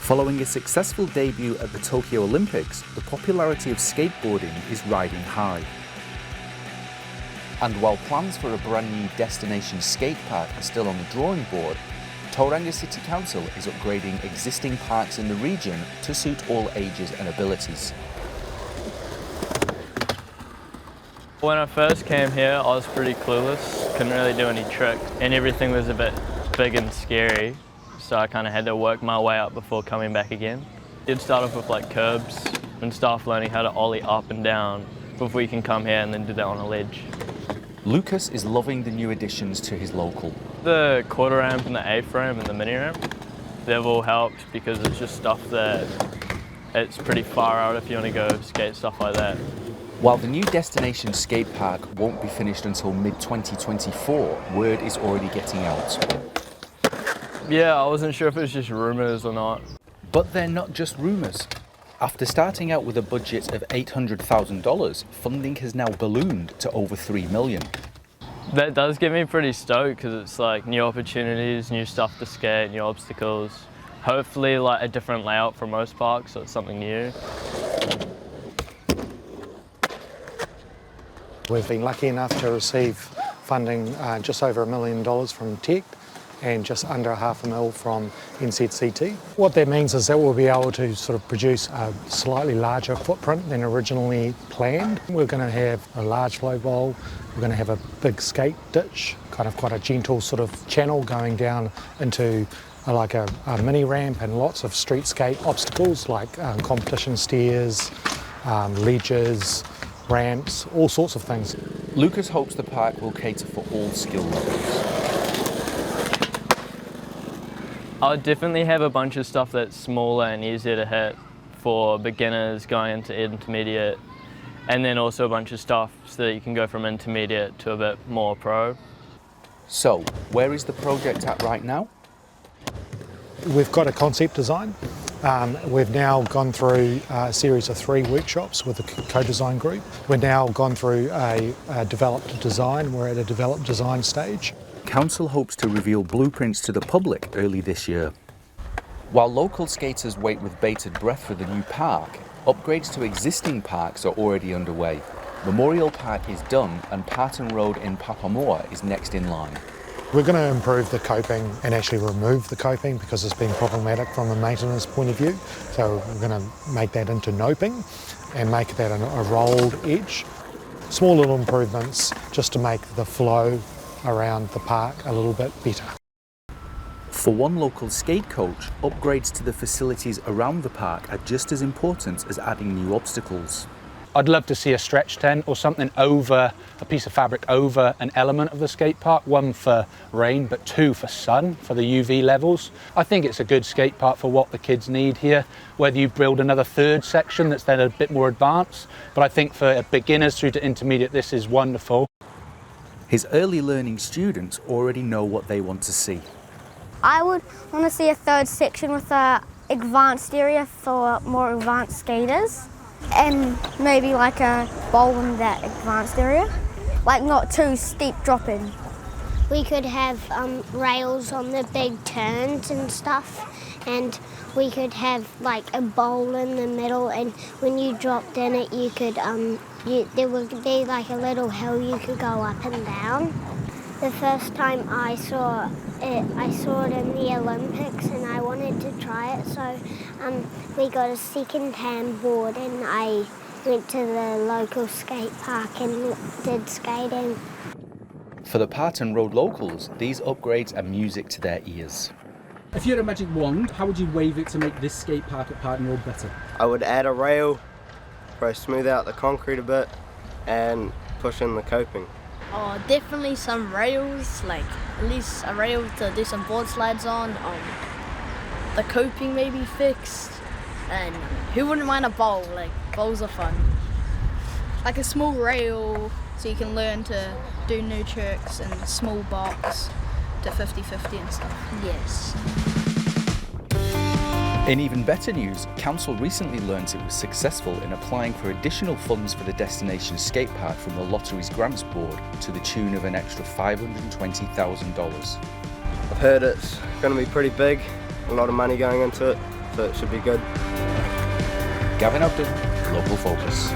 Following a successful debut at the Tokyo Olympics, the popularity of skateboarding is riding high. And while plans for a brand new destination skate park are still on the drawing board, Tauranga City Council is upgrading existing parks in the region to suit all ages and abilities. When I first came here, I was pretty clueless, couldn't really do any tricks, and everything was a bit big and scary, so I kind of had to work my way up before coming back again. Did start off with like curbs and stuff, learning how to ollie up and down before you can come here and then do that on a ledge. Lucas is loving the new additions to his local. The quarter ramp and the A-frame and the mini ramp, they've all helped because it's just stuff that it's pretty far out if you want to go skate stuff like that. While the new destination skate park won't be finished until mid-2024, word is already getting out. Yeah, I wasn't sure if it was just rumours or not. But they're not just rumours. After starting out with a budget of $800,000, funding has now ballooned to over $3 million. That does get me pretty stoked because it's like new opportunities, new stuff to skate, new obstacles. Hopefully like a different layout from most parks, so it's something new. We've been lucky enough to receive funding just over $1 million from TEC and just under $500,000 from NZCT. What that means is that we'll be able to sort of produce a slightly larger footprint than originally planned. We're going to have a large flow bowl, we're going to have a big skate ditch, kind of quite a gentle sort of channel going down into like a mini ramp, and lots of street skate obstacles like competition stairs, ledges, ramps, all sorts of things. Lucas hopes the park will cater for all skill levels. I'll definitely have a bunch of stuff that's smaller and easier to hit for beginners going into intermediate, and then also a bunch of stuff so that you can go from intermediate to a bit more pro. So, where is the project at right now? We've got a concept design. We've now gone through a series of 3 workshops with the co-design group. We've now gone through a developed design. We're at a developed design stage. Council hopes to reveal blueprints to the public early this year. While local skaters wait with bated breath for the new park, upgrades to existing parks are already underway. Memorial Park is done and Parton Road in Papamoa is next in line. We're going to improve the coping and actually remove the coping because it's been problematic from a maintenance point of view. So we're going to make that into noping and make that a rolled edge. Small little improvements just to make the flow around the park a little bit better. For one local skate coach, upgrades to the facilities around the park are just as important as adding new obstacles. I'd love to see a stretch tent or something over, a piece of fabric over an element of the skate park, 1 for rain but 2 for sun, for the UV levels. I think it's a good skate park for what the kids need here, whether you build another 3rd section that's then a bit more advanced, but I think for beginners through to intermediate this is wonderful. His early learning students already know what they want to see. I would want to see a 3rd section with an advanced area for more advanced skaters, and maybe like a bowl in that advanced area, like not too steep dropping. We could have rails on the big turns and stuff, and we could have like a bowl in the middle, and when you dropped in it you could there would be like a little hill you could go up and down. The first time I saw it in the Olympics and I wanted to try it, so we got a second-hand board and I went to the local skate park and did skating. For the Parton Road locals, these upgrades are music to their ears. If you had a magic wand, how would you wave it to make this skate park at Parton Road better? I would add a rail, probably smooth out the concrete a bit and push in the coping. Oh, definitely some rails, like at least a rail to do some board slides on. The coping may be fixed, and who wouldn't mind a bowl? Like, bowls are fun. Like a small rail so you can learn to do new tricks, and small box to 50-50 and stuff. Yes. In even better news, Council recently learnt it was successful in applying for additional funds for the destination skate park from the Lotteries Grants Board to the tune of an extra $520,000. I've heard it's going to be pretty big, a lot of money going into it. so it should be good. Gavin Ogden, Local Focus.